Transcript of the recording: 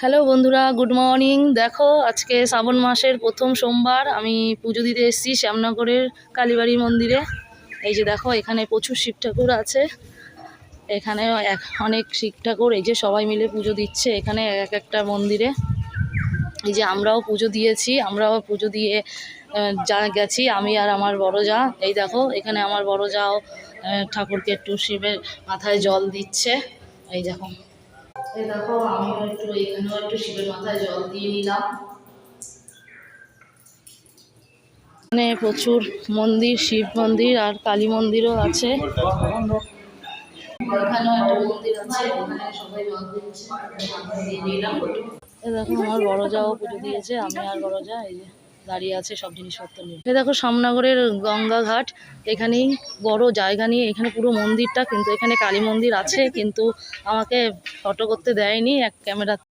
Hello বন্ধুরা, good morning. দেখো আজকে শ্রাবণ মাসের প্রথম সোমবার, আমি পুজো দিতে এসেছি শ্যামনগরের কালীবাড়ি মন্দিরে। এই যে দেখো, এখানে প্রচুর শিব ঠাকুর আছে। এখানে অনেক শিব ঠাকুর, এই যে সবাই মিলে পুজো দিচ্ছে এখানে এক একটা মন্দিরে। এই যে আমরাও পুজো দিয়েছি, আমরাও পুজো দিয়ে যা গেছি, আমি আর আমার বড় যা। এই দেখো এখানে আমার বড় যাও ঠাকুরকে একটু শিবের মাথায় জল দিচ্ছে। এই দেখো, এই দেখো আমিও একটু এখানেও একটু শিবের মাথায় জল দিয়ে নিলাম। এখানে প্রচুর মন্দির, শিব মন্দির আর কালী মন্দিরও আছে। এখানেও একটা মন্দির আছে, ওখানে সবাই জল দিচ্ছে, দিয়ে নিলাম। এই দেখো আমার বড় যাও পুজো দিয়েছে, আমি আর বড় যা এই যে দাঁড়িয়ে আছে সব জিনিসপত্র নিয়ে। এই দেখো শ্যামনগরের গঙ্গা ঘাট, এখানেই বড় জায়গা নিয়ে এখানে পুরো মন্দিরটা, কিন্তু এখানে কালী মন্দির আছে, কিন্তু আমাকে ফটো করতে দেয়নি, এক ক্যামেরা